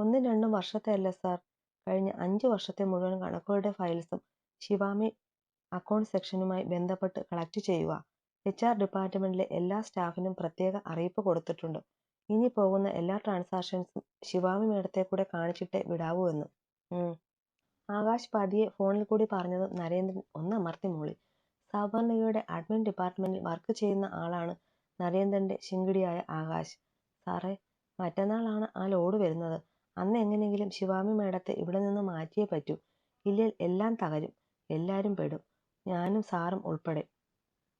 ഒന്നും രണ്ടും വർഷത്തെ അല്ല സാർ, കഴിഞ്ഞ 5 വർഷത്തെ മുഴുവൻ കണക്കുകളുടെ ഫയൽസും ശിവാമി അക്കൗണ്ട് സെക്ഷനുമായി ബന്ധപ്പെട്ട് കളക്ട് ചെയ്യുക. HR ഡിപ്പാർട്ട്മെന്റിലെ എല്ലാ സ്റ്റാഫിനും പ്രത്യേക അറിയിപ്പ് കൊടുത്തിട്ടുണ്ട്. ഇനി പോകുന്ന എല്ലാ ട്രാൻസാക്ഷൻസും ശിവാമി മേഡത്തെ കൂടെ കാണിച്ചിട്ടേ വിടാവൂ എന്ന്. ആകാശ് പതിയെ ഫോണിൽ കൂടി പറഞ്ഞതും നരേന്ദ്രൻ ഒന്നമർത്തി മൂളി. സാബർമതിയുടെ അഡ്മിൻ ഡിപ്പാർട്ട്മെന്റിൽ വർക്ക് ചെയ്യുന്ന ആളാണ് നരേന്ദ്രന്റെ ശിങ്കിടിയായ ആകാശ്. സാറേ, മറ്റന്നാളാണ് ആ ലോഡ് വരുന്നത്. അന്ന് എങ്ങനെയെങ്കിലും ശിവാമി മേഡത്തെ ഇവിടെ നിന്ന് മാറ്റിയേ പറ്റൂ. ഇല്ലേൽ എല്ലാം തകരും, എല്ലാരും പെടും, ഞാനും സാറും ഉൾപ്പെടെ.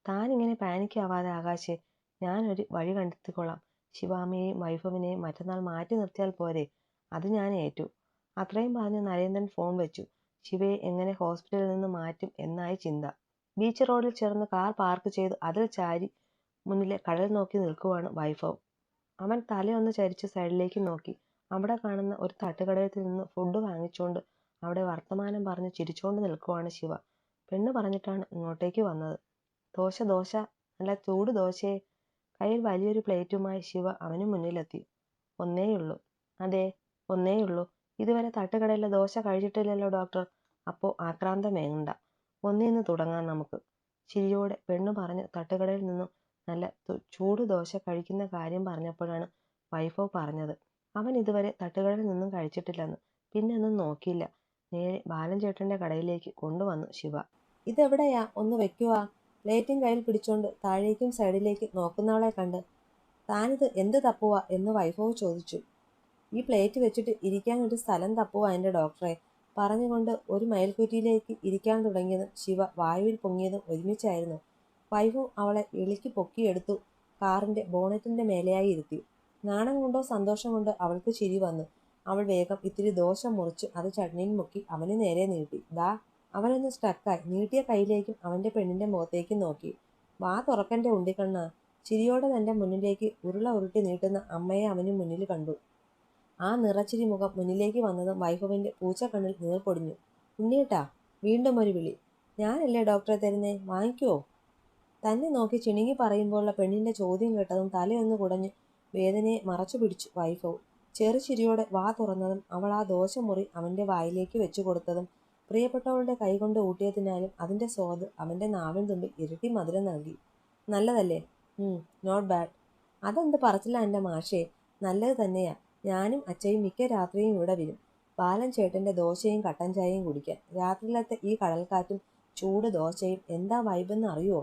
താനിങ്ങനെ പാനിക്കാവാതെ ആകാശേ, ഞാനൊരു വഴി കണ്ടെത്തിക്കൊള്ളാം. ശിവാമിയെയും വൈഭവിനെയും മറ്റന്നാൾ മാറ്റി നിർത്തിയാൽ പോരെ? അത് ഞാൻ ഏറ്റു. അത്രയും പറഞ്ഞ് നരേന്ദ്രൻ ഫോൺ വെച്ചു. ശിവയെ എങ്ങനെ ഹോസ്പിറ്റലിൽ നിന്ന് മാറ്റും എന്നായി ചിന്ത. ബീച്ച് റോഡിൽ ചേർന്ന് കാർ പാർക്ക് ചെയ്ത് അതിൽ ചാരി മുന്നിലെ കടൽ നോക്കി നിൽക്കുവാണ് വൈഭവ്. അവൻ തലയൊന്ന് ചരിച്ച് സൈഡിലേക്ക് നോക്കി. അവിടെ കാണുന്ന ഒരു തട്ടുകടയിൽ നിന്ന് ഫുഡ് വാങ്ങിച്ചുകൊണ്ട് അവിടെ വർത്തമാനം പറഞ്ഞ് ചിരിച്ചോണ്ട് നിൽക്കുവാണ് ശിവ. പെണ്ണ് പറഞ്ഞിട്ടാണ് ഇങ്ങോട്ടേക്ക് വന്നത്. ദോശ ദോശ, നല്ല ചൂട് ദോശയെ. കയ്യിൽ വലിയൊരു പ്ലേറ്റുമായി ശിവ അവന് മുന്നിലെത്തി. ഒന്നേയുള്ളൂ? അതെ, ഒന്നേയുള്ളൂ. ഇതുവരെ തട്ടുകടയിലെ ദോശ കഴിച്ചിട്ടില്ലല്ലോ ഡോക്ടർ. അപ്പോ ആക്രാന്തം വേണ്ട, ഒന്നേന്ന് തുടങ്ങാം നമുക്ക്. ചിരിയോടെ പെണ്ണു പറഞ്ഞ് തട്ടുകടയിൽ നിന്നും നല്ല ചൂട് ദോശ കഴിക്കുന്ന കാര്യം പറഞ്ഞപ്പോഴാണ് വൈഭവ് പറഞ്ഞത് അവൻ ഇതുവരെ തട്ടുകടയിൽ നിന്നും കഴിച്ചിട്ടില്ലെന്ന്. പിന്നെ ഒന്നും നോക്കിയില്ല, നേരെ ബാലൻ ചേട്ടന്റെ കടയിലേക്ക് കൊണ്ടുവന്നു ശിവ. ഇതെവിടെയാ, ഒന്ന് വെക്കുവാ? പ്ലേറ്റും കയ്യിൽ പിടിച്ചോണ്ട് താഴേക്കും സൈഡിലേക്കും നോക്കുന്നവളെ കണ്ട് താനിത് എന്ത് തപ്പുവാ എന്ന് വൈഭവ് ചോദിച്ചു. ഈ പ്ലേറ്റ് വെച്ചിട്ട് ഇരിക്കാൻ ഒരു സ്ഥലം തപ്പുവാ എൻ്റെ ഡോക്ടറെ. പറഞ്ഞുകൊണ്ട് ഒരു മയിൽക്കുറ്റിയിലേക്ക് ഇരിക്കാൻ തുടങ്ങിയതും ശിവ വായുവിൽ പൊങ്ങിയതും ഒരുമിച്ചായിരുന്നു. വൈഭവ് അവളെ എളിക്ക് പൊക്കിയെടുത്തു കാറിന്റെ ബോണറ്റിന്റെ മേലെയായി ഇരുത്തി. നാണം കൊണ്ടോ സന്തോഷം കൊണ്ടോ അവൾക്ക് ചിരി വന്നു. അവൾ വേഗം ഇത്തിരി ദോശ മുറിച്ച് അത് ചട്നിയിൽ മുക്കി അവന് നേരെ നീട്ടി. ദാ. അവനൊന്ന് സ്റ്റക്കായി. നീട്ടിയ കൈയിലേക്കും അവന്റെ പെണ്ണിന്റെ മുഖത്തേക്കും നോക്കി. വാ തുറക്കന്റെ ഉണ്ടിക്കണ്ണ. ചിരിയോടെ തന്റെ മുന്നിലേക്ക് ഉരുള ഉരുട്ടി നീട്ടുന്ന അമ്മയെ അവന് മുന്നിൽ കണ്ടു. ആ നിറച്ചിരി മുഖം മുന്നിലേക്ക് വന്നതും വൈഭവിന്റെ പൂച്ചക്കണ്ണിൽ നീർ പൊടിഞ്ഞു. ഉണ്ണിയേട്ടാ. വീണ്ടും ഒരു വിളി. ഞാനല്ലേ ഡോക്ടറെ തരുന്നേ, വാങ്ങിക്കുവോ? തന്നെ നോക്കി ചിണുങ്ങി പറയുമ്പോഴുള്ള പെണ്ണിന്റെ ചോദ്യം കേട്ടതും തലയൊന്ന് കുടഞ്ഞ് വേദനയെ മറച്ചു പിടിച്ചു വൈഭവ്. ചെറുചിരിയോടെ വാ തുറന്നതും അവൾ ആ ദോശമുറി അവന്റെ വായിലേക്ക് വെച്ചു കൊടുത്തതും പ്രിയപ്പെട്ടവളുടെ കൈകൊണ്ട് ഊട്ടിയതിനാലും അതിന്റെ സ്വാദ് അവന്റെ നാവിൻ തുമ്പിൽ ഇരട്ടി മധുരം നൽകി. നല്ലതല്ലേ? Not bad. അതെന്ത് പറച്ചില്ല എൻ്റെ മാഷേ. നല്ലത് തന്നെയാ. ഞാനും അച്ഛയും മിക്ക രാത്രിയും ഇവിടെ വരും ബാലൻ ചേട്ടന്റെ ദോശയും കട്ടൻ ചായയും കുടിക്കാൻ. രാത്രിയിലത്തെ ഈ കടൽക്കാറ്റും ചൂട് ദോശയും എന്താ വൈബെന്ന് അറിയുവോ?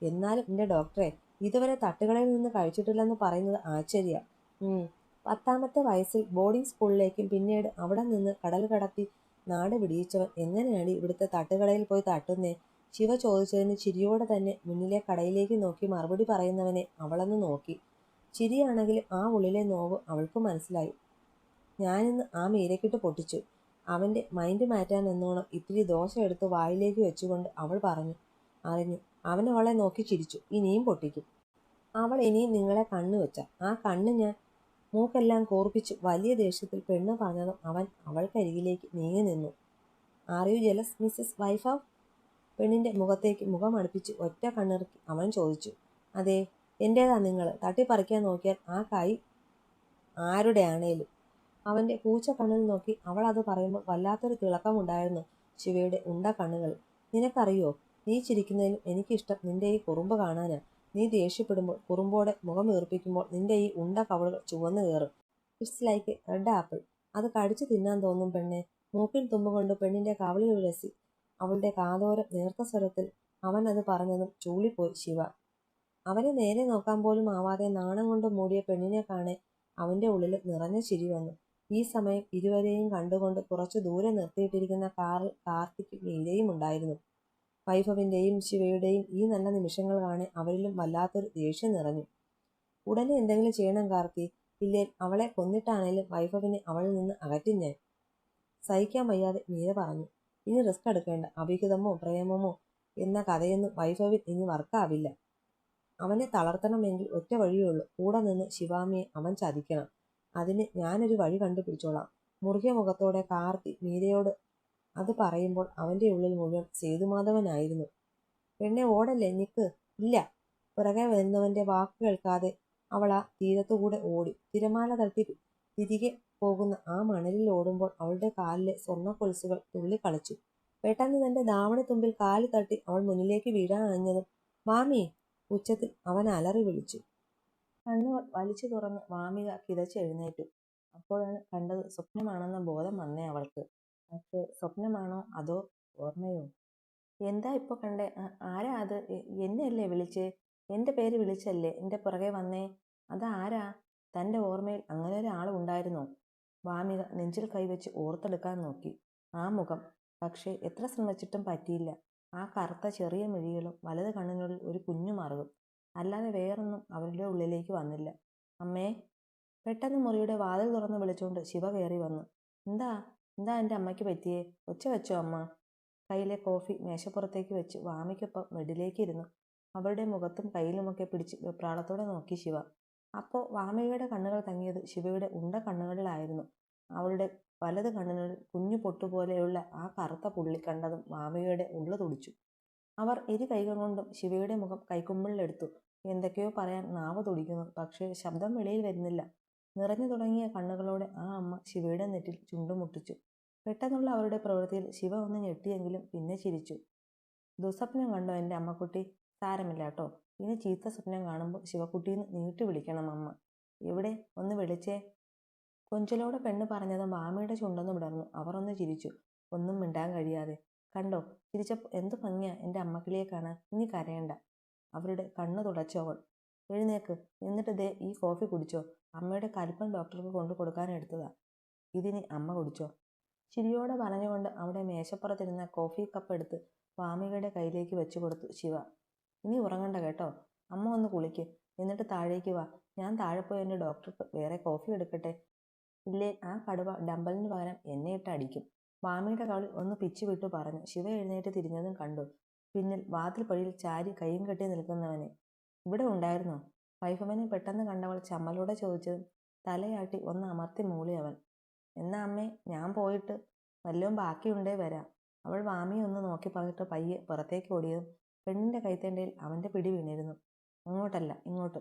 എന്നാലും എൻ്റെ ഡോക്ടറെ, ഇതുവരെ തട്ടുകടയിൽ നിന്ന് കഴിച്ചിട്ടില്ലെന്ന് പറയുന്നത് ആശ്ചര്യ. 10ാമത്തെ വയസ്സിൽ ബോർഡിംഗ് സ്കൂളിലേക്കും പിന്നീട് അവിടെ നിന്ന് കടൽ കടത്തി നാട് പിടിയിച്ചവൻ എങ്ങനെയാണ് ഇവിടുത്തെ തട്ടുകടയിൽ പോയി തട്ടുന്നേ? ശിവ ചോദിച്ചതിന് ചിരിയോടെ തന്നെ മുന്നിലെ കടയിലേക്ക് നോക്കി മറുപടി പറയുന്നവനെ അവളൊന്ന് നോക്കി. ചിരിയാണെങ്കിലും ആ ഉള്ളിലെ നോവ് അവൾക്ക് മനസ്സിലായി. ഞാനിന്ന് ആ മീരക്കിട്ട് പൊട്ടിച്ചു. അവന്റെ മൈൻഡ് മാറ്റാൻ എന്നോണം ഇത്തിരി ദോശ എടുത്ത് വായിലേക്ക് വെച്ചുകൊണ്ട് അവൾ പറഞ്ഞു. അറിഞ്ഞു. അവൻ അവളെ നോക്കി ചിരിച്ചു. ഇനിയും പൊട്ടിക്കും. അവൾ ഇനിയും നിങ്ങളെ കണ്ണു വെച്ച ആ കണ്ണ് ഞാൻ. മൂക്കെല്ലാം കൂർപ്പിച്ചു വലിയ ദേഷ്യത്തിൽ പെണ്ണ് പറഞ്ഞതും അവൻ അവൾക്കരികിലേക്ക് നീങ്ങി നിന്നു. Are you jealous Mrs Vaibhav? പെണ്ണിന്റെ മുഖത്തേക്ക് മുഖം അടുപ്പിച്ച് ഒറ്റ കണ്ണിറുക്കി അവൻ ചോദിച്ചു. അതെ, എന്റേതാ നിങ്ങൾ തട്ടിപ്പറിക്കാൻ നോക്കിയാൽ ആ കൈ ആരുടെ ആണേലും. അവന്റെ പൂച്ച കണ്ണിൽ നോക്കി അവൾ അത് പറയുമ്പോൾ വല്ലാത്തൊരു തിളക്കമുണ്ടായിരുന്നു ശിവയുടെ ഉണ്ട കണ്ണുകളിൽ. നിനക്കറിയോ, നീ ചിരിക്കുന്നതിലും എനിക്കിഷ്ടം നിന്റെ ഈ കുറുമ്പ് കാണാനാ. നീ ദേഷ്യപ്പെടുമ്പോൾ കുറുമ്പോടെ മുഖം വീർപ്പിക്കുമ്പോൾ നിന്റെ ഈ ഉണ്ട കവളുകൾ ചുവന്നു കയറും. It's like A red apple. അത് കടിച്ചു തിന്നാൻ തോന്നും പെണ്ണെ. മൂക്കിൻ തുമ്പ് കൊണ്ട് പെണ്ണിന്റെ കവളിൽ ഉരസി അവളുടെ കാതോരം നേർത്ത സ്വരത്തിൽ അവൻ അത് പറഞ്ഞതും ചൂളിപ്പോയി ശിവ. അവനെ നേരെ നോക്കാൻ പോലും ആവാതെ നാണം കൊണ്ട് മൂടിയ പെണ്ണിനെ കാണെ അവന്റെ ഉള്ളിൽ നിറഞ്ഞ ചിരി വന്നു. ഈ സമയം ഇരുവരെയും കണ്ടുകൊണ്ട് കുറച്ചു ദൂരെ നിർത്തിയിട്ടിരിക്കുന്ന കാറിൽ കാർത്തിക്കും മീരയും ഉണ്ടായിരുന്നു. വൈഭവിന്റെയും ശിവയുടെയും ഈ നല്ല നിമിഷങ്ങൾ കാണെ അവരിലും വല്ലാത്തൊരു ദേഷ്യം നിറഞ്ഞു. ഉടനെ എന്തെങ്കിലും ചെയ്യണം കാർത്തി. ഇല്ലേൽ അവളെ കൊന്നിട്ടാണേലും വൈഭവിനെ അവളിൽ നിന്ന് അകറ്റും ഞാൻ. സഹിക്കാൻ വയ്യാതെ മീര പറഞ്ഞു. ഇനി റിസ്ക് എടുക്കേണ്ട. അഭിഹിതമോ പ്രേമമോ എന്ന കഥയൊന്നും വൈഭവിൽ ഇനി വർക്കാവില്ല. അവനെ തളർത്തണമെങ്കിൽ ഒറ്റ വഴിയുള്ളൂ. കൂടെ നിന്ന് ശിവാമിയെ അവൻ ചതിക്കണം. അതിന് ഞാനൊരു വഴി കണ്ടുപിടിച്ചോളാം. മുറുകിയ മുഖത്തോടെ കാർത്തി മീരയോട് അത് പറയുമ്പോൾ അവന്റെ ഉള്ളിൽ മുഴുവൻ സേതുമാധവനായിരുന്നു. പെണ്ണെ ഓടല്ലേ, നിക്ക്. ഇല്ല. പിറകെ വരുന്നവന്റെ വാക്ക് കേൾക്കാതെ അവൾ ആ തീരത്തുകൂടെ ഓടി. തിരമാല തട്ടി തിരികെ പോകുന്ന ആ മണലിൽ ഓടുമ്പോൾ അവളുടെ കാലിലെ സ്വർണ്ണ കൊലുസുകൾ തുള്ളിക്കളിച്ചു. പെട്ടെന്ന് തന്റെ ധാവണി തുമ്പിൽ കാല് തട്ടി അവൾ മുന്നിലേക്ക് വീഴാൻ അണഞ്ഞതും "മാമി!" ഉച്ചത്തിൽ അവൻ അലറി വിളിച്ചു. കണ്ണുകൾ വലിച്ചു തുറന്ന് വാമിക കിതച്ചെഴുന്നേറ്റു. അപ്പോഴാണ് കണ്ടത് സ്വപ്നമാണെന്ന ബോധം വന്നേ അവൾക്ക്. പക്ഷേ സ്വപ്നമാണോ അതോ ഓർമ്മയോ? "എന്താ ഇപ്പൊ കണ്ടേ? ആരാ അത്? എന്നെയല്ലേ വിളിച്ചേ? എന്റെ പേര് വിളിച്ചല്ലേ എന്റെ പുറകെ വന്നേ? അതാരാ?" തന്റെ ഓർമ്മയിൽ അങ്ങനെ ഒരാൾ ഉണ്ടായിരുന്നോ? വാമിക നെഞ്ചിൽ കൈവച്ച് ഓർത്തെടുക്കാൻ നോക്കി. ആ മുഖം. പക്ഷേ എത്ര ശ്രമിച്ചിട്ടും പറ്റിയില്ല. ആ കറുത്ത ചെറിയ മിഴികളും വലത് കണ്ണിനുള്ളിൽ ഒരു കുഞ്ഞു മറുകും. അല്ലാതെ വേറൊന്നും അവരുടെ ഉള്ളിലേക്ക് വന്നില്ല. "അമ്മേ!" പെട്ടെന്ന് മുറിയുടെ വാതിൽ തുറന്ന് വിളിച്ചുകൊണ്ട് ശിവ കയറി വന്നു. "എന്താ എന്താ എൻ്റെ അമ്മയ്ക്ക് പറ്റിയേ? ഒച്ച വെച്ചോ അമ്മ?" കയ്യിലെ കോഫി മേശപ്പുറത്തേക്ക് വെച്ച് വാമിക്കൊപ്പം ബെഡിലേക്ക് ഇരുന്നു. അവളുടെ മുഖത്തും കയ്യിലുമൊക്കെ പിടിച്ച് വെപ്രാളത്തോടെ നോക്കി ശിവ. അപ്പോൾ വാമികയുടെ കണ്ണുകൾ തങ്ങിയത് ശിവയുടെ ഉണ്ട കണ്ണുകളിലായിരുന്നു. അവളുടെ വലത് കണ്ണിനുള്ളിൽ കുഞ്ഞു പൊട്ടുപോലെയുള്ള ആ കറുത്ത പുള്ളി കണ്ടതും വാമികയുടെ ഉള്ളു തുടിച്ചു. അവർ ഇരു കൈകൾ കൊണ്ടും ശിവയുടെ മുഖം കൈക്കുമ്പിളിലെടുത്തു. എന്തൊക്കെയോ പറയാൻ നാവ് തുടിക്കുന്നു. പക്ഷേ ശബ്ദം വെളിയിൽ വരുന്നില്ല. നിറഞ്ഞു തുടങ്ങിയ കണ്ണുകളോടെ ആ അമ്മ ശിവയുടെ നെറ്റിൽ ചുണ്ടുമുട്ടിച്ചു. പെട്ടെന്നുള്ള അവരുടെ പ്രവൃത്തിയിൽ ശിവ ഒന്ന് ഞെട്ടിയെങ്കിലും പിന്നെ ചിരിച്ചു. "ദുസ്വപ്നം കണ്ടോ എൻ്റെ അമ്മക്കുട്ടി? സാരമില്ല കേട്ടോ. ഇനി ചീത്ത സ്വപ്നം കാണുമ്പോൾ ശിവക്കുട്ടീന്ന് നീട്ടി വിളിക്കണം അമ്മ. എവിടെ? ഒന്ന് വിളിച്ചേ." കൊഞ്ചലോടെ പെണ്ണ് പറഞ്ഞതും വാമിയുടെ ചുണ്ടൊന്ന് വിടർന്നു. അവർ ഒന്ന് ചിരിച്ചു, ഒന്നും മിണ്ടാൻ കഴിയാതെ. "കണ്ടോ? ചിരിച്ചപ്പോൾ എന്ത് ഭംഗിയാ എൻ്റെ അമ്മക്കിളിയെ കാണാൻ. ഇനി കരയണ്ട." അവരുടെ കണ്ണു തുടച്ചവൾ. "എഴുന്നേക്ക്. എന്നിട്ട് ദേ ഈ കോഫി കുടിച്ചോ. അമ്മയുടെ കലിപ്പൻ ഡോക്ടർക്ക് കൊണ്ടു കൊടുക്കാൻ എടുത്തതാ. ഇതിനി അമ്മ കുടിച്ചോ." ചിരിയോടെ പറഞ്ഞുകൊണ്ട് അവിടെ മേശപ്പുറത്തിരുന്ന കോഫി കപ്പ് എടുത്ത് വാമികയുടെ കയ്യിലേക്ക് വെച്ചു കൊടുത്തു ശിവ. "ഇനി ഉറങ്ങണ്ട കേട്ടോ. അമ്മ ഒന്ന് കുളിക്ക്. എന്നിട്ട് താഴേക്ക് വാ. ഞാൻ താഴെ പോയി എൻ്റെ ഡോക്ടർക്ക് വേറെ കോഫി എടുക്കട്ടെ. ഇല്ലേ ആ കടുവ ഡമ്പലിന് പകരം എന്നെ ഇട്ട് അടിക്കും." വാമിയുടെ കവിളിൽ ഒന്ന് പിച്ചു വിട്ടു പറഞ്ഞു. ശിവ എഴുന്നേറ്റ് തിരിഞ്ഞതും കണ്ടു പിന്നിൽ വാതിൽ പടിയിൽ ചാരി കൈയും കെട്ടി നിൽക്കുന്നവനെ. "ഇവിടെ ഉണ്ടായിരുന്നോ?" വൈഫവനെ പെട്ടെന്ന് കണ്ടവൾ ചമ്മലോടെ ചോദിച്ചതും തലയാട്ടി ഒന്ന് അമർത്തി മൂളി അവൻ. "എന്നാ അമ്മേ, ഞാൻ പോയിട്ട് വല്ലതും ബാക്കിയുണ്ടേ വരാം." അവൾ വാമിയെ ഒന്ന് നോക്കി പറഞ്ഞിട്ട് പയ്യെ പുറത്തേക്ക് ഓടിയതും പെണ്ണിന്റെ കൈത്തണ്ടയിൽ അവന്റെ പിടി വീണിരുന്നു. "അങ്ങോട്ടല്ല, ഇങ്ങോട്ട്.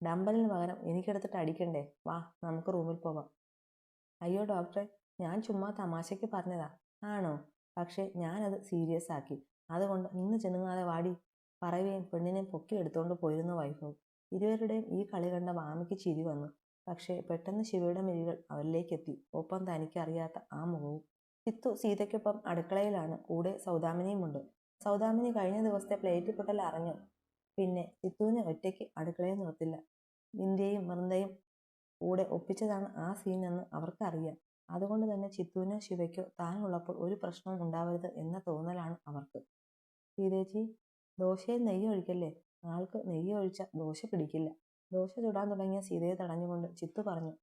ഡമ്പലിന് പകരം എനിക്കെടുത്തിട്ട് അടിക്കണ്ടേ? വാ, നമുക്ക് റൂമിൽ പോവാം." "അയ്യോ ഡോക്ടറെ, ഞാൻ ചുമ്മാ തമാശയ്ക്ക് പറഞ്ഞതാ." "ആണോ? പക്ഷേ ഞാനത് സീരിയസ് ആക്കി. അതുകൊണ്ട് നിന്ന് ചെണുങ്ങാതെ വാടി." പറയുകയും പെണ്ണിനെ പൊക്കി എടുത്തോണ്ട് പോയിരുന്നു വൈഫവും. ഇരുവരുടെയും ഈ കളി കണ്ട വാമിക്ക് ചിരി വന്നു. പക്ഷേ പെട്ടെന്ന് ശിവയുടെ മിഴികൾ അവരിലേക്കെത്തി. ഒപ്പം തനിക്ക് അറിയാത്ത ആ മുഖവും. ചിത്തു സീതയ്ക്കൊപ്പം അടുക്കളയിലാണ്. കൂടെ സൗദാമിനിയുമുണ്ട്. സൗദാമിനി കഴിഞ്ഞ ദിവസത്തെ പ്ലേറ്റ് പൊട്ടൽ അറിഞ്ഞു. പിന്നെ ചിത്തുവിനെ ഒറ്റയ്ക്ക് അടുക്കളയിൽ നിർത്തില്ല. വിന്ധ്യയും വൃന്ദയും കൂടെ ഒപ്പിച്ചതാണ് ആ സീൻ എന്ന് അവർക്കറിയാം. അതുകൊണ്ട് തന്നെ ചിത്തുവിനോ ശിവയ്ക്കോ താനുള്ളപ്പോൾ ഒരു പ്രശ്നവും ഉണ്ടാവരുത് എന്ന തോന്നലാണ് അവർക്ക്. "സീതേച്ചി, ദോശയിൽ നെയ്യ് ഒഴിക്കല്ലേ. ആൾക്ക് നെയ്യ് ഒഴിച്ച ദോശ പിടിക്കില്ല." ദോശ ചുടാൻ തുടങ്ങിയ സീതയെ തടഞ്ഞുകൊണ്ട് ചിത്തു പറഞ്ഞു.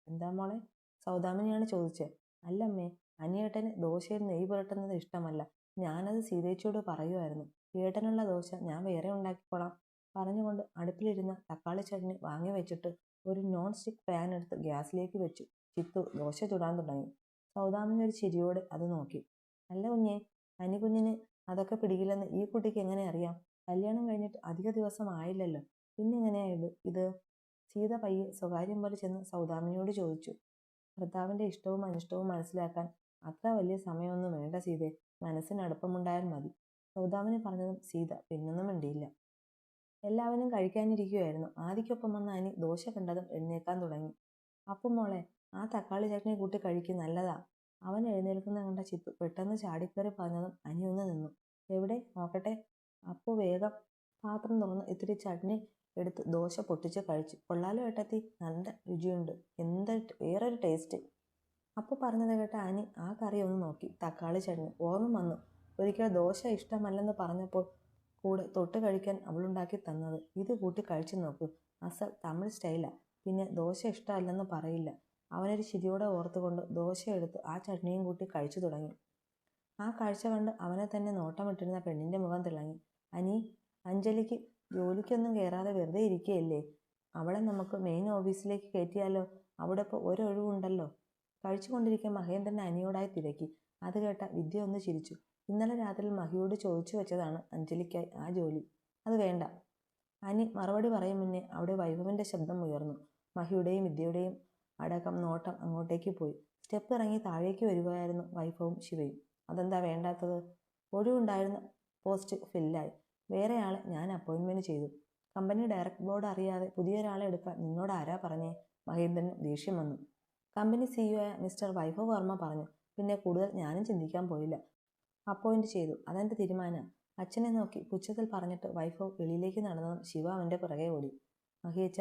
"എന്താ മോളെ?" സൗദാമിനിയാണ് ചോദിച്ചത്. "അല്ലമ്മേ, അനിയേട്ടന് ദോശയിൽ നെയ്യ് പുരട്ടുന്നത് ഇഷ്ടമല്ല. ഞാനത് സീതേച്ചിയോട് പറയുമായിരുന്നു. ഏട്ടനുള്ള ദോശ ഞാൻ വേറെ ഉണ്ടാക്കിക്കോളാം." പറഞ്ഞുകൊണ്ട് അടുപ്പിലിരുന്ന തക്കാളി ചട്നി വാങ്ങി വെച്ചിട്ട് ഒരു നോൺ സ്റ്റിക്ക് പാൻ എടുത്ത് ഗ്യാസിലേക്ക് വെച്ചു. ചിത്തു ദോശ ചുടാൻ തുടങ്ങി. സൗദാമിനി ഒരു ചിരിയോടെ അത് നോക്കി. "അല്ല കുഞ്ഞേ, അനികുഞ്ഞിന് അതൊക്കെ പിടിക്കില്ലെന്ന് ഈ കുട്ടിക്ക് എങ്ങനെ അറിയാം? കല്യാണം കഴിഞ്ഞിട്ട് അധിക ദിവസം ആയില്ലല്ലോ. പിന്നെങ്ങനെയാ ഇത്?" സീത പയ്യെ സ്വകാര്യം പോലെ ചെന്ന് സൗദാമിനിയോട് ചോദിച്ചു. "ഭർത്താവിന്റെ ഇഷ്ടവും അനിഷ്ടവും മനസ്സിലാക്കാൻ അത്ര വലിയ സമയമൊന്നും വേണ്ട സീതേ. മനസ്സിന് അടുപ്പമുണ്ടായാൽ മതി." സൗദാമിനി പറഞ്ഞതും സീത പിന്നൊന്നും മിണ്ടിയില്ല. എല്ലാവരും കഴിക്കാനിരിക്കുകയായിരുന്നു. ആദിക്കൊപ്പം വന്ന അനി ദോശ കണ്ടതും എഴുന്നേൽക്കാൻ തുടങ്ങി. "അപ്പു മോളെ, ആ തക്കാളി ചട്നി കൂട്ടി കഴിക്ക്, നല്ലതാ." അവൻ എഴുന്നേൽക്കുന്ന കണ്ട ചിത്തു പെട്ടെന്ന് ചാടിക്കയറി പറഞ്ഞതും അനി ഒന്ന് നിന്നു. "എവിടെ? നോക്കട്ടെ." അപ്പു വേഗം പാത്രം തുറന്ന് ഇത്തിരി ചട്നി എടുത്ത് ദോശ പൊട്ടിച്ച് കഴിച്ചു. "കൊള്ളാലോ ഏട്ടത്തി, നല്ല രുചിയുണ്ട്. എന്ത് വേറൊരു ടേസ്റ്റ്." അപ്പു പറഞ്ഞത് കേട്ട അനി ആ കറി ഒന്ന് നോക്കി. തക്കാളി ചട്നി. ഓർമ്മ വന്നു, ഒരിക്കൽ ദോശ ഇഷ്ടമല്ലെന്ന് പറഞ്ഞപ്പോൾ കൂടെ തൊട്ട് കഴിക്കാൻ അവളുണ്ടാക്കി തന്നത്. "ഇത് കൂട്ടി കഴിച്ചു നോക്കൂ. അസൽ തമിഴ് സ്റ്റൈലാ. പിന്നെ ദോശ ഇഷ്ടമല്ലെന്ന് പറയില്ല." അവനൊരു ചിരിയോടെ ഓർത്തുകൊണ്ട് ദോശ എടുത്ത് ആ ചട്നിയും കൂട്ടി കഴിച്ചു തുടങ്ങി. ആ കാഴ്ച കണ്ട് അവനെ തന്നെ നോട്ടമിട്ടിരുന്ന പെണ്ണിന്റെ മുഖം തിളങ്ങി. "അനി, അഞ്ജലിക്ക് ജോലിക്കൊന്നും കയറാതെ വെറുതെ ഇരിക്കുകയല്ലേ? അവളെ നമുക്ക് മെയിൻ ഓഫീസിലേക്ക് കയറ്റിയാലോ? അവിടെ ഇപ്പോൾ ഒരൊഴിവുണ്ടല്ലോ." കഴിച്ചുകൊണ്ടിരിക്കെ മഹേന്ദ്രൻ അനിയോടായി തിരക്കി. അത് കേട്ട വിദ്യ ഒന്ന് ചിരിച്ചു. ഇന്നലെ രാത്രി മഹിയോട് ചോദിച്ചു വെച്ചതാണ് അഞ്ജലിക്കായി ആ ജോലി. "അത് വേണ്ട." അനി മറുപടി പറയും മുന്നേ അവിടെ വൈഭവിന്റെ ശബ്ദം ഉയർന്നു. മഹിയുടെയും വിദ്യയുടെയും അടക്കം നോട്ടം അങ്ങോട്ടേക്ക് പോയി. സ്റ്റെപ്പ് ഇറങ്ങി താഴേക്ക് വരികയായിരുന്നു വൈഭവും ശിവയും. അതെന്താ വേണ്ടാത്തത്? ഒഴിവുണ്ടായിരുന്ന പോസ്റ്റ് ഫില്ലായി. വേറെ ആളെ ഞാൻ അപ്പോയിൻമെന്റ് ചെയ്തു. കമ്പനി ഡയറക്ട് ബോർഡ് അറിയാതെ പുതിയൊരാളെ എടുക്കാൻ നിന്നോട് ആരാ പറഞ്ഞേ? മഹേന്ദ്രന് ദേഷ്യം വന്നു. കമ്പനി സിഇഒ ആയ മിസ്റ്റർ വൈഭവ് വർമ്മ പറഞ്ഞു. പിന്നെ കൂടുതൽ ഞാനും ചിന്തിക്കാൻ പോയില്ല. അപ്പോയിന്റ് ചെയ്തു. അതെന്റെ തീരുമാനം. അച്ഛനെ നോക്കി പുച്ഛത്തിൽ പറഞ്ഞിട്ട് വൈഭവ് വെളിയിലേക്ക് നടന്നതും ശിവ അവന്റെ പുറകെ ഓടി. മഹിയച്ച,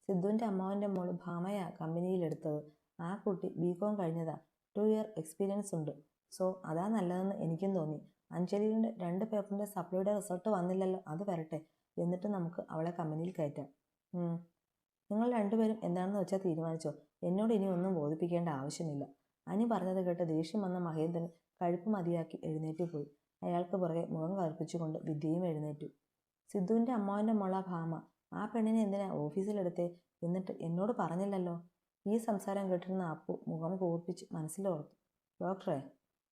സിദ്ധുവിന്റെ അമ്മാവന്റെ മോള് ഭാമയാ കമ്പനിയിലെടുത്തത്. ആ കുട്ടി ബികോം കഴിഞ്ഞതാ. 2 ഇയർ എക്സ്പീരിയൻസ് ഉണ്ട്. സോ അതാ നല്ലതെന്ന് എനിക്കും തോന്നി. അഞ്ജലിയുടെ 2 പേപ്പറിന്റെ സപ്ലിയുടെ റിസൾട്ട് വന്നില്ലല്ലോ, അത് വരട്ടെ. എന്നിട്ട് നമുക്ക് അവളെ കമ്പനിയിൽ കയറ്റാം. നിങ്ങൾ രണ്ടുപേരും എന്താണെന്ന് വെച്ചാൽ തീരുമാനിച്ചോ. എന്നോട് ഇനി ഒന്നും ബോധിപ്പിക്കേണ്ട ആവശ്യമില്ല. അനി പറഞ്ഞത് കേട്ട് ദേഷ്യം വന്ന മഹേന്ദ്രൻ കഴിപ്പ് മതിയാക്കി എഴുന്നേറ്റ് പോയി. അയാൾക്ക് പുറകെ മുഖം കറുപ്പിച്ചുകൊണ്ട് വിദ്യയും എഴുന്നേറ്റു. സിദ്ധുവിന്റെ അമ്മാവന്റെ മോള ഭാമ. ആ പെണ്ണിനെ എന്തിനാ ഓഫീസിലെടുത്തേ? എന്നിട്ട് എന്നോട് പറഞ്ഞില്ലല്ലോ. ഈ സംസാരം കേട്ടിരുന്ന അപ്പു മുഖം കൂർപ്പിച്ച് മനസ്സിലോർത്തു. ഡോക്ടറെ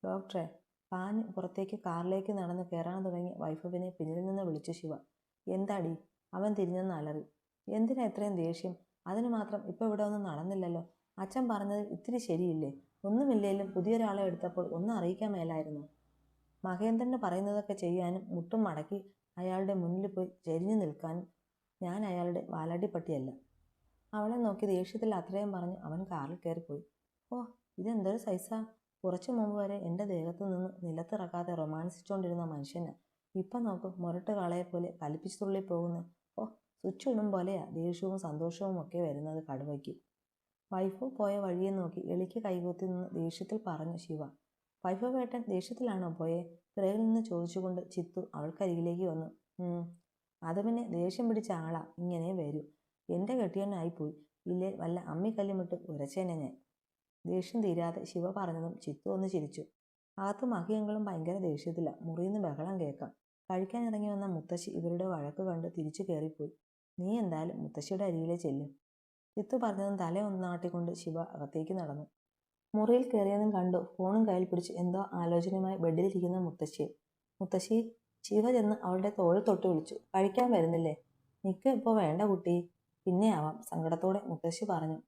ഡോക്ടറെ പാഞ്ഞ് പുറത്തേക്ക് കാറിലേക്ക് നടന്ന് കയറാൻ തുടങ്ങിയ വൈഭവിനെ പിന്നിൽ നിന്ന് വിളിച്ചു ശിവ. എന്താടി? അവൻ തിരിഞ്ഞെന്ന് അലറി. എന്തിനാ ഇത്രയും ദേഷ്യം? അതിന് മാത്രം ഇപ്പൊ ഇവിടെ ഒന്നും നടന്നില്ലല്ലോ. അച്ഛൻ പറഞ്ഞത് ഇത്തിരി ശരിയില്ലേ? ഒന്നുമില്ലേലും പുതിയൊരാളെ എടുത്തപ്പോൾ ഒന്നും അറിയിക്കാൻ മേലായിരുന്നു. മഹേന്ദ്രന് പറയുന്നതൊക്കെ ചെയ്യാനും മുട്ടും മടക്കി അയാളുടെ മുന്നിൽ പോയി ചെരിഞ്ഞു നിൽക്കാനും ഞാൻ അയാളുടെ വാലാട്ടിപ്പട്ടിയല്ല. അവളെ നോക്കി ദേഷ്യത്തിൽ അത്രയും പറഞ്ഞ് അവൻ കാറിൽ കയറിപ്പോയി. ഓ, ഇതെന്തൊരു സൈസാ! കുറച്ചു മുമ്പ് വരെ എൻ്റെ ദേഹത്തു നിന്ന് നിലത്തിറക്കാതെ റൊമാൻസിച്ചോണ്ടിരുന്ന മനുഷ്യന് ഇപ്പം നോക്ക്, മുരട്ട് കാളയെപ്പോലെ കലിപ്പിച്ചു തുള്ളി പോകുന്നു. ഓ, സ്വിച്ച് ഇടും പോലെയാ ദേഷ്യവും സന്തോഷവും ഒക്കെ വരുന്നത് കടുവയ്ക്ക്. വൈഭവ് പോയ വഴിയെ നോക്കി എളിക്ക് കൈകൂത്തി നിന്ന് ദേഷ്യത്തിൽ പറഞ്ഞു ശിവ. വൈഭവ് ഏട്ടൻ ദേഷ്യത്തിലാണോ പോയേ? പിറകിൽ നിന്ന് ചോദിച്ചുകൊണ്ട് ചിത്തു അവൾക്കരികിലേക്ക് വന്നു. അത് പിന്നെ ദേഷ്യം പിടിച്ച ആളാ ഇങ്ങനെ വരൂ. എൻ്റെ കെട്ടിയനായിപ്പോയി. ഇല്ലേ വല്ല അമ്മിക്കല്ലുമിട്ട് ഉരച്ചേനെ ഞാൻ. ദേഷ്യം തീരാതെ ശിവ പറഞ്ഞതും ചിത്തു ഒന്ന് ചിരിച്ചു. അകത്ത് മഹിയങ്ങളും ഭയങ്കര ദേഷ്യത്തില. മുറിയിന്ന് ബഹളം കേൾക്കാം. കഴിക്കാൻ ഇറങ്ങി വന്ന മുത്തശ്ശി ഇവരുടെ വഴക്ക് കണ്ട് തിരിച്ചു കയറിപ്പോയി. നീ എന്തായാലും മുത്തശ്ശിയുടെ അരികിലെ ചെല്ലും. ചിത്തു പറഞ്ഞതും തല ഒന്നാട്ടിക്കൊണ്ട് ശിവ അകത്തേക്ക് നടന്നു. മുറിയിൽ കയറിയതും കണ്ടു ഫോണും കയ്യിൽ പിടിച്ച് എന്തോ ആലോചനയുമായി ബെഡിലിരിക്കുന്ന മുത്തശ്ശിയെ. മുത്തശ്ശി! ശിവ ചെന്ന് അവളുടെ തോളിൽ തൊട്ട് വിളിച്ചു. കഴിക്കാൻ വരുന്നില്ലേ? നിക്ക് ഇപ്പോൾ വേണ്ട കുട്ടി, പിന്നെ ആവാം, സങ്കടത്തോടെ മുത്തശ്ശി പറഞ്ഞു.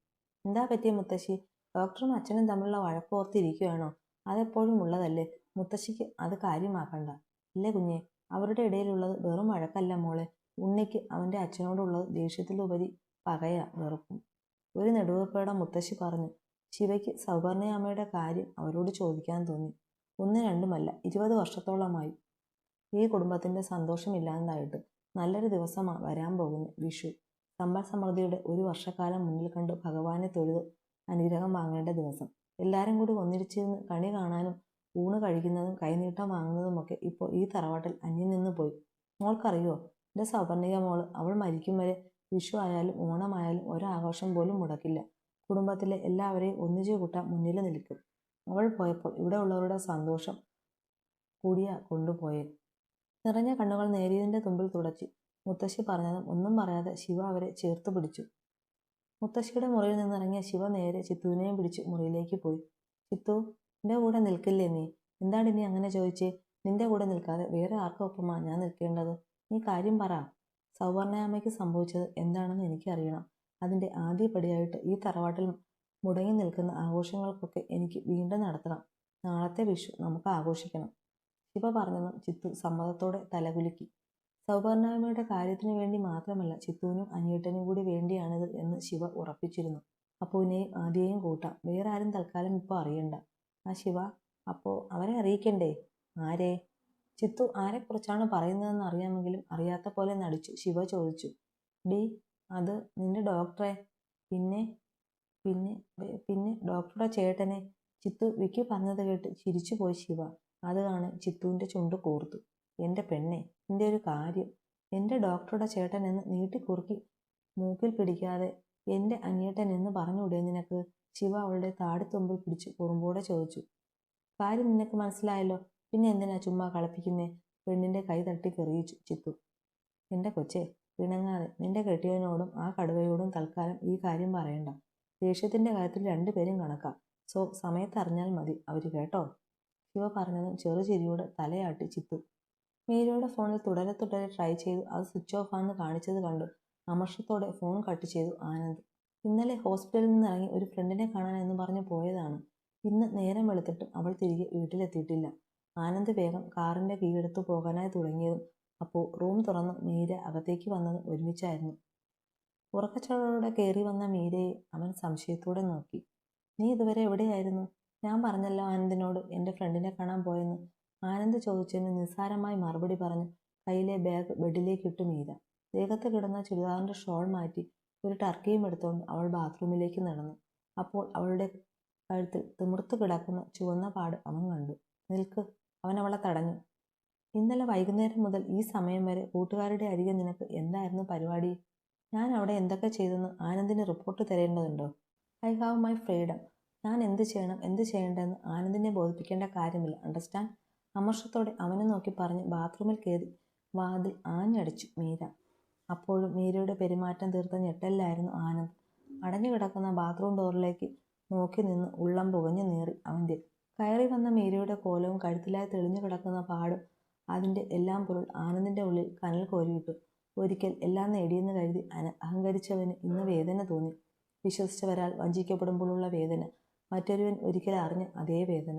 എന്താ പറ്റിയ മുത്തശ്ശി? ഡോക്ടറും അച്ഛനും തമ്മിലുള്ള വഴക്കോർത്തിരിക്കുകയാണോ? അതെപ്പോഴും ഉള്ളതല്ലേ. മുത്തശ്ശിക്ക് അത് കാര്യമാക്കണ്ട. ഇല്ലേ കുഞ്ഞെ, അവരുടെ ഇടയിലുള്ളത് വെറും വഴക്കല്ല മോളെ. ഉണ്ണിക്ക് അവൻ്റെ അച്ഛനോടുള്ളത് ദേഷ്യത്തിലുപരി പകയാ, വെറുപ്പും. ഒരു നെടുവീർപ്പോടെ മുത്തശ്ശി പറഞ്ഞു. ശിവയ്ക്ക് സൗപർണയാമ്മയുടെ കാര്യം അവരോട് ചോദിക്കാൻ തോന്നി. 1 2മല്ല, 20 വർഷത്തോളമായി ഈ കുടുംബത്തിന്റെ സന്തോഷമില്ലാതായിട്ട്. നല്ലൊരു ദിവസമാ വരാൻ പോകുന്നു, വിഷു. സമ്പൽ സമൃദ്ധിയുടെ ഒരു വർഷക്കാലം മുന്നിൽ കണ്ട് ഭഗവാനെ തൊഴുത് അനുഗ്രഹം വാങ്ങേണ്ട ദിവസം. എല്ലാവരും കൂടി ഒന്നിച്ചിരുന്ന് കണി കാണാനും ഊണ് കഴിക്കുന്നതും കൈനീട്ടം വാങ്ങുന്നതുമൊക്കെ ഇപ്പോൾ ഈ തറവാട്ടിൽ അന്യം നിന്ന് പോയി. മോൾക്കറിയോ, എൻ്റെ സൗപർണിക മോള് അവൾ മരിക്കും വരെ വിഷു ആയാലും ഓണമായാലും ഒരാഘോഷം പോലും മുടക്കില്ല. കുടുംബത്തിലെ എല്ലാവരെയും ഒന്നിച്ചു കൂട്ടാൻ മുന്നിൽ നിൽക്കും. അവൾ പോയപ്പോൾ ഇവിടെ ഉള്ളവരുടെ സന്തോഷം കൂടിയാ കൊണ്ടുപോയേ. നിറഞ്ഞ കണ്ണുകൾ നേരിയതിൻ്റെ തുമ്പിൽ തുടച്ച് മുത്തശ്ശി പറഞ്ഞതും ഒന്നും പറയാതെ ശിവ അവരെ ചേർത്ത് പിടിച്ചു. മുത്തശ്ശിയുടെ മുറിയിൽ നിന്നിറങ്ങിയ ശിവ നേരെ ചിത്തുവിനെയും പിടിച്ച് മുറിയിലേക്ക് പോയി. ചിത്തു, നിന്റെ കൂടെ നിൽക്കില്ലേ നീ? എന്താണ് നീ അങ്ങനെ ചോദിച്ചേ? നിന്റെ കൂടെ നിൽക്കാതെ വേറെ ആർക്കൊപ്പമാ ഞാൻ നിൽക്കേണ്ടത്? നീ കാര്യം പറ. സൗവർണയാമ്മയ്ക്ക് സംഭവിച്ചത് എന്താണെന്ന് എനിക്കറിയണം. അതിൻ്റെ ആദ്യപടിയായിട്ട് ഈ തറവാട്ടിൽ മുടങ്ങി നിൽക്കുന്ന ആഘോഷങ്ങൾക്കൊക്കെ എനിക്ക് വീണ്ടും നടത്തണം. നാളത്തെ വിഷു നമുക്ക് ആഘോഷിക്കണം. ശിവ പറഞ്ഞതും ചിത്തു സമ്മതത്തോടെ തലകുലുക്കി. സൗപർണാമ്മയുടെ കാര്യത്തിനു വേണ്ടി മാത്രമല്ല, ചിത്തുവിനും അനിയേട്ടനും കൂടി വേണ്ടിയാണിത് എന്ന് ശിവ ഉറപ്പിച്ചിരുന്നു. അപ്പുവിനെയും ആദ്യയെയും കൂട്ടാം. വേറെ ആരും തൽക്കാലം ഇപ്പോൾ അറിയണ്ട. ആ ശിവ, അപ്പോൾ അവരെ അറിയിക്കണ്ടേ? ആരെ? ചിത്തു ആരെക്കുറിച്ചാണ് പറയുന്നതെന്ന് അറിയാമെങ്കിലും അറിയാത്ത പോലെ നടിച്ചു ശിവ ചോദിച്ചു. ഡി, അത് നിന്റെ ഡോക്ടറെ. പിന്നെ പിന്നെ പിന്നെ ഡോക്ടറുടെ ചേട്ടനെ. ചിത്തു വിക്കി പറഞ്ഞത് കേട്ട് ചിരിച്ചുപോയി ശിവ. അത് കാണെ ചിത്തുവിൻ്റെ ചുണ്ട് കൂർത്തു. എൻ്റെ പെണ്ണെ, നിന്റെ ഒരു കാര്യം. എൻ്റെ ഡോക്ടറുടെ ചേട്ടൻ എന്ന് നീട്ടിക്കുറുക്കി മൂക്കിൽ പിടിക്കാതെ എൻ്റെ അനിയേട്ടൻ എന്ന് പറഞ്ഞൂടെ നിനക്ക്? ശിവ അവളുടെ താടിത്തുമ്പിൽ പിടിച്ച് കുറുമ്പോടെ ചോദിച്ചു. കാര്യം നിനക്ക് മനസ്സിലായല്ലോ, പിന്നെ എന്തിനാ ചുമ്മാ കളിപ്പിക്കുന്നേ? പെണ്ണിൻ്റെ കൈ തട്ടി കെറിയിച്ചു ചിത്തു. എൻ്റെ കൊച്ചെ, പിണങ്ങാതെ. നിന്റെ കെട്ടിയവനോടും ആ കടുവയോടും തൽക്കാലം ഈ കാര്യം പറയണ്ട. ദേഷ്യത്തിൻ്റെ കാര്യത്തിൽ 2 പേരും കണക്കാം. സോ സമയത്തറിഞ്ഞാൽ മതി അവര്, കേട്ടോ? ശിവ പറഞ്ഞതും ചെറുചിരിയോടെ തലയാട്ടി ചിത്തു. മീരയുടെ ഫോണിൽ തുടരെ തുടരെ ട്രൈ ചെയ്തു അത് സ്വിച്ച് ഓഫ് ആണെന്ന് കാണിച്ചത് കണ്ടു അമർഷത്തോടെ ഫോൺ കട്ട് ചെയ്തു ആനന്ദ്. ഇന്നലെ ഹോസ്പിറ്റലിൽ നിന്ന് ഇറങ്ങി ഒരു ഫ്രണ്ടിനെ കാണാൻ എന്ന് പറഞ്ഞ് പോയതാണ്. ഇന്ന് നേരം വെളുത്തിട്ടും അവൾ തിരികെ വീട്ടിലെത്തിയിട്ടില്ല. ആനന്ദ് വേഗം കാറിന്റെ കീയെടുത്തു പോകാനായി തുടങ്ങിയതും അപ്പോൾ റൂം തുറന്ന് മീര അകത്തേക്ക് വന്നത് ഒരുമിച്ചായിരുന്നു. ഉറക്കച്ചവടോടെ കയറി വന്ന മീരയെ അവൻ സംശയത്തോടെ നോക്കി. നീ ഇതുവരെ എവിടെയായിരുന്നു? ഞാൻ പറഞ്ഞല്ലോ ആനന്ദിനോട് എൻ്റെ ഫ്രണ്ടിനെ കാണാൻ പോയെന്ന്. ആനന്ദ് ചോദിച്ചതിന് നിസ്സാരമായി മറുപടി പറഞ്ഞു കയ്യിലെ ബാഗ് ബെഡിലേക്കിട്ടു മീര. ദേഹത്ത് കിടന്ന ചുരിദാറിന്റെ ഷോൾ മാറ്റി ഒരു ടർക്കിയും എടുത്തുകൊണ്ട് അവൾ ബാത്റൂമിലേക്ക് നടന്നു. അപ്പോൾ അവളുടെ കഴുത്തിൽ തിമിർത്തു കിടക്കുന്ന ചുവന്ന പാട് അവൻ കണ്ടു. നിൽക്ക്, അവൻ അവളെ തടഞ്ഞു. ഇന്നലെ വൈകുന്നേരം മുതൽ ഈ സമയം വരെ കൂട്ടുകാരുടെ അരികെ നിനക്ക് എന്തായിരുന്നു പരിപാടി? ഞാൻ അവിടെ എന്തൊക്കെ ചെയ്തെന്ന് ആനന്ദിന് റിപ്പോർട്ട് തരേണ്ടതുണ്ടോ? I have my freedom. ഞാൻ എന്ത് ചെയ്യണം എന്ത് ചെയ്യേണ്ടതെന്ന് ആനന്ദിനെ ബോധിപ്പിക്കേണ്ട കാര്യമില്ല, അണ്ടർസ്റ്റാൻഡ്? അമർഷത്തോടെ അവനെ നോക്കി പറഞ്ഞ് ബാത്റൂമിൽ കയറി വാതിൽ ആഞ്ഞടിച്ചു മീര. അപ്പോഴും മീരയുടെ പെരുമാറ്റം തീർത്ത ഞെട്ടലിലായിരുന്നു ആനന്ദ്. അടഞ്ഞു കിടക്കുന്ന ബാത്റൂം ഡോറിലേക്ക് നോക്കി നിന്ന് ഉള്ളം പുകഞ്ഞു നീറി അവൻ്റെ. കയറി വന്ന മീരയുടെ കോലവും കഴുത്തിലായി തെളിഞ്ഞു കിടക്കുന്ന പാടും അതിൻ്റെ എല്ലാം പൊരുൾ ആനന്ദിൻ്റെ ഉള്ളിൽ കനൽ കോരിയിട്ടു. ഒരിക്കൽ എല്ലാം നേടിയെന്ന് കരുതി അഹങ്കരിച്ചവന് ഇന്ന് വേദന തോന്നി. വിശ്വസിച്ചവരാൽ വഞ്ചിക്കപ്പെടുമ്പോഴുള്ള വേദന, മറ്റൊരുവൻ ഒരിക്കൽ അറിഞ്ഞ അതേ വേദന.